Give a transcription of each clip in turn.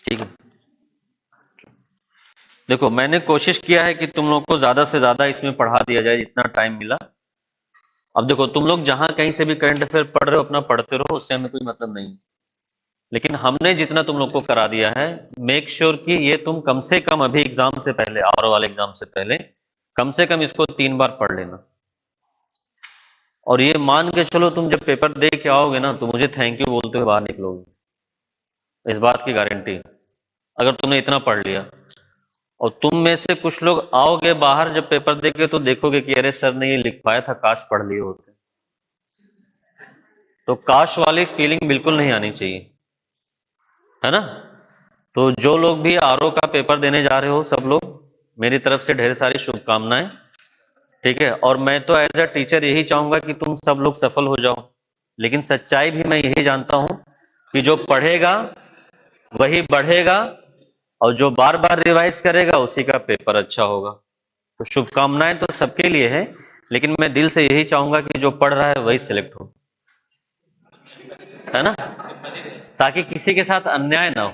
ठीक है, देखो मैंने कोशिश किया है कि तुम लोग को ज्यादा से ज्यादा इसमें पढ़ा दिया जाए जितना टाइम मिला। अब देखो तुम लोग जहां कहीं से भी करंट अफेयर पढ़ रहे हो अपना पढ़ते रहो, उससे हमें कोई मतलब नहीं, लेकिन हमने जितना तुम लोग को करा दिया है, मेक श्योर कि ये तुम कम से कम अभी एग्जाम से पहले, आर वाले एग्जाम से पहले कम से कम इसको 3 बार पढ़ लेना। और ये मान के चलो तुम जब पेपर दे के आओगे ना तो मुझे थैंक यू बोलते हुए बाहर निकलोगे, इस बात की गारंटी, अगर तुमने इतना पढ़ लिया। और तुम में से कुछ लोग आओगे बाहर जब पेपर देके तो देखोगे कि अरे सर ने ये लिख पाया था, काश पढ़ लिए होते। तो काश वाली फीलिंग बिल्कुल नहीं आनी चाहिए, है ना। तो जो लोग भी आरओ का पेपर देने जा रहे हो सब लोग, मेरी तरफ से ढेर सारी शुभकामनाएं, ठीक है। और मैं तो एज अ टीचर यही चाहूंगा कि तुम सब लोग सफल हो जाओ, लेकिन सच्चाई भी मैं यही जानता हूं कि जो पढ़ेगा वही बढ़ेगा, और जो बार बार रिवाइज करेगा उसी का पेपर अच्छा होगा। तो शुभकामनाएं तो सबके लिए है, लेकिन मैं दिल से यही चाहूंगा कि जो पढ़ रहा है वही सिलेक्ट हो, है ना, ताकि किसी के साथ अन्याय ना हो।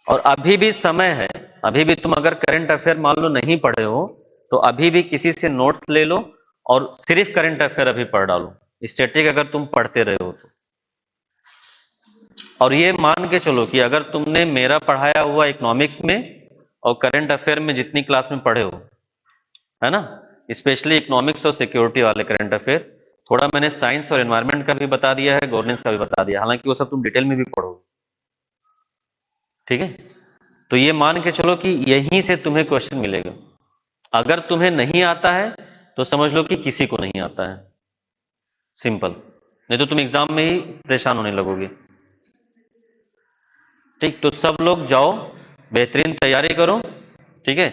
और अभी भी समय है, अभी भी तुम अगर करंट अफेयर मान लो नहीं पढ़े हो तो अभी भी किसी से नोट्स ले लो और सिर्फ करंट अफेयर अभी पढ़ डालो, स्टैटिक अगर तुम पढ़ते रहे हो तो। और ये मान के चलो कि अगर तुमने मेरा पढ़ाया हुआ इकोनॉमिक्स में और करंट अफेयर में जितनी क्लास में पढ़े हो, है ना, स्पेशली इकोनॉमिक्स और सिक्योरिटी वाले करंट अफेयर, थोड़ा मैंने साइंस और एनवायरनमेंट का भी बता दिया है, गवर्नेंस का भी बता दिया, हालांकि वो सब तुम डिटेल में भी पढ़ोगे, ठीक है। तो ये मान के चलो कि यहीं से तुम्हें क्वेश्चन मिलेगा। अगर तुम्हें नहीं आता है तो समझ लो कि किसी को नहीं आता है, सिंपल, नहीं तो तुम एग्जाम में ही परेशान होने लगोगे। ठीक, तो सब लोग जाओ, बेहतरीन तैयारी करो, ठीक है।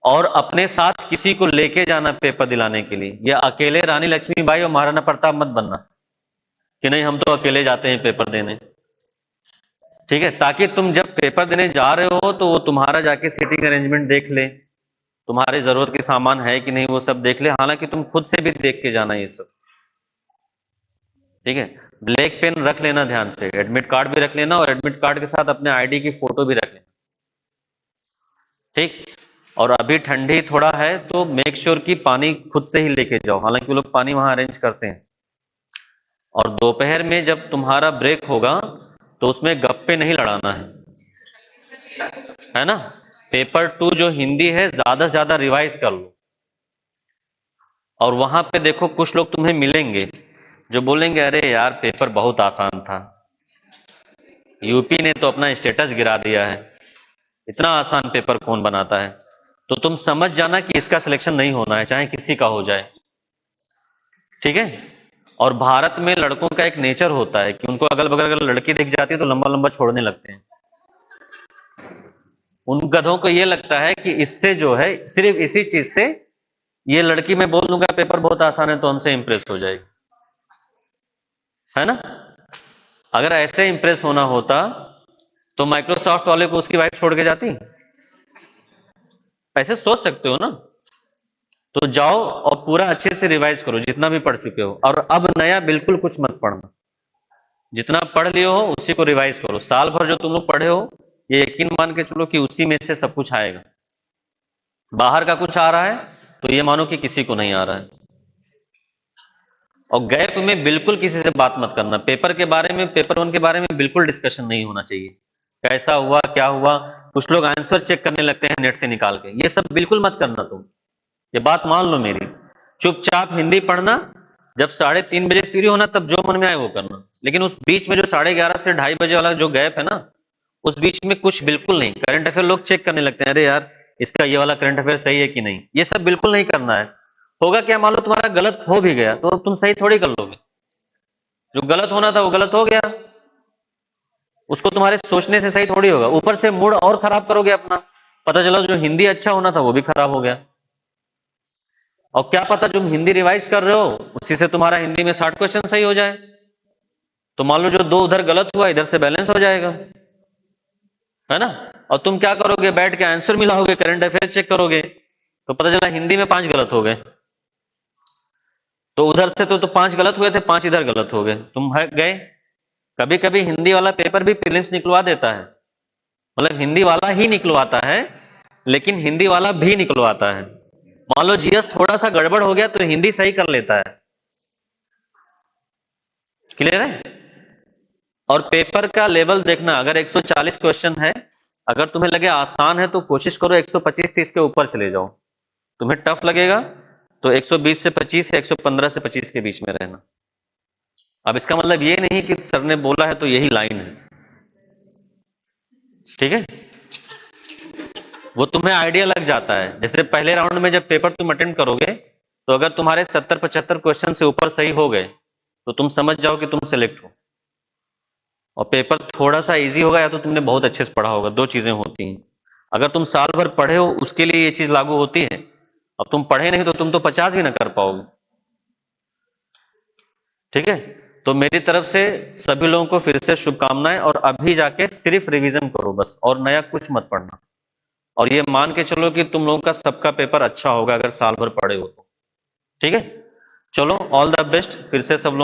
और अपने साथ किसी को लेके जाना पेपर दिलाने के लिए, या अकेले रानी लक्ष्मीबाई और महाराणा प्रताप मत बनना कि नहीं हम तो अकेले जाते हैं पेपर देने, ठीक है। ताकि तुम जब पेपर देने जा रहे हो तो वो तुम्हारा जाके सीटिंग अरेंजमेंट देख ले, तुम्हारी जरूरत के सामान है कि नहीं वो सब देख ले, हालांकि तुम खुद से भी देख के जाना ये सब, ठीक है। ब्लैक पेन रख लेना ध्यान से, एडमिट कार्ड भी रख लेना, और एडमिट कार्ड के साथ अपने आईडी की फोटो भी रख लेना, ठीक। और अभी ठंडी थोड़ा है तो मेक श्योर कि पानी खुद से ही लेके जाओ, हालांकि वो लोग पानी वहां अरेंज करते हैं। और दोपहर में जब तुम्हारा ब्रेक होगा तो उसमें गप्पे नहीं लड़ाना है ना। पेपर 2 जो हिंदी है ज्यादा से ज्यादा रिवाइज कर लो। और वहां पे देखो कुछ लोग तुम्हें मिलेंगे जो बोलेंगे अरे यार पेपर बहुत आसान था, यूपी ने तो अपना स्टेटस गिरा दिया है, इतना आसान पेपर कौन बनाता है। तो तुम समझ जाना कि इसका सिलेक्शन नहीं होना है, चाहे किसी का हो जाए, ठीक है। और भारत में लड़कों का एक नेचर होता है कि उनको अगल बगल अगर लड़की दिख जाती है तो लंबा लंबा छोड़ने लगते हैं। उन गधों को ये लगता है कि इससे जो है, सिर्फ इसी चीज से, ये लड़की मैं बोल दूंगा पेपर बहुत आसान है तो हमसे इंप्रेस हो जाएगी, है ना। अगर ऐसे इंप्रेस होना होता तो माइक्रोसॉफ्ट वाले को उसकी वाइफ छोड़ के जाती, ऐसे सोच सकते हो ना। तो जाओ और पूरा अच्छे से रिवाइज करो जितना भी पढ़ चुके हो, और अब नया बिल्कुल कुछ मत पढ़ना, जितना पढ़ लियो हो उसी को रिवाइज करो। साल भर जो तुम लोग पढ़े हो ये यकीन मान के चलो कि उसी में से सब कुछ आएगा। बाहर का कुछ आ रहा है तो ये मानो कि किसी को नहीं आ रहा है। और गैप में बिल्कुल किसी से बात मत करना, पेपर के बारे में, पेपर 1 के बारे में बिल्कुल डिस्कशन नहीं होना चाहिए, कैसा हुआ क्या हुआ। कुछ लोग आंसर चेक करने लगते हैं नेट से निकाल के, ये सब बिल्कुल मत करना तुम, ये बात मान लो मेरी। चुपचाप हिंदी पढ़ना, जब 3:30 बजे फ्री होना तब जो मन में आए वो करना, लेकिन उस बीच में जो 11:30 से 2:30 बजे वाला जो गैप है ना, उस बीच में कुछ बिल्कुल नहीं। करंट अफेयर लोग चेक करने लगते हैं, अरे यार इसका ये वाला करंट अफेयर सही है कि नहीं, ये सब बिल्कुल नहीं करना है। होगा क्या, मान लो तुम्हारा गलत हो भी गया तो तुम सही थोड़ी कर लोगे, जो गलत होना था वो गलत हो गया, उसको तुम्हारे सोचने से सही थोड़ी होगा, ऊपर से मूड और खराब करोगे अपना, पता चला जो हिंदी अच्छा होना था वो भी खराब हो गया। और क्या पता तुम हिंदी रिवाइज कर रहे हो उसी से तुम्हारा हिंदी में 60 क्वेश्चन सही हो जाए, तो मान लो जो 2 उधर गलत हुआ इधर से बैलेंस हो जाएगा, है ना। और तुम क्या करोगे, बैठ के आंसर मिलाओगे, करंट अफेयर चेक करोगे, तो पता चला हिंदी में 5 गलत हो गए, तो उधर से तो 5 गलत हुए थे, 5 इधर गलत हो गए, तुम गए। कभी कभी हिंदी वाला पेपर भी प्रीलिम्स निकलवा देता है, मतलब हिंदी वाला ही निकलवाता है, लेकिन हिंदी वाला भी निकलवाता है। मान लो जीएस थोड़ा सा गड़बड़ हो गया तो हिंदी सही कर लेता है। क्लियर है? और पेपर का लेवल देखना, अगर 140 क्वेश्चन है, अगर तुम्हें लगे आसान है तो कोशिश करो 125-30 के ऊपर चले जाओ। तुम्हें टफ लगेगा तो 120 से 25 या 115 से 25 के बीच में रहना। अब इसका मतलब ये नहीं कि सर ने बोला है तो यही लाइन है, ठीक है? वो तुम्हें आइडिया लग जाता है। जैसे पहले राउंड में जब पेपर तुम अटेंड करोगे तो अगर तुम्हारे 70-75 क्वेश्चन से ऊपर सही हो गए तो तुम समझ जाओ कि तुम सेलेक्ट हो। और पेपर थोड़ा सा इजी होगा या तो तुमने बहुत अच्छे से पढ़ा होगा, दो चीजें होती हैं। अगर तुम साल भर पढ़े हो उसके लिए ये चीज लागू होती है, अब तुम पढ़े नहीं तो तुम तो 50 भी ना कर पाओगे। ठीक है? तो मेरी तरफ से सभी लोगों को फिर से शुभकामनाएं, और अभी जाके सिर्फ रिवीजन करो बस, और नया कुछ मत पढ़ना। और ये मान के चलो कि तुम लोगों का सबका पेपर अच्छा होगा अगर साल भर पढ़े हो तो। ठीक है? चलो, ऑल द बेस्ट फिर से सब लोग।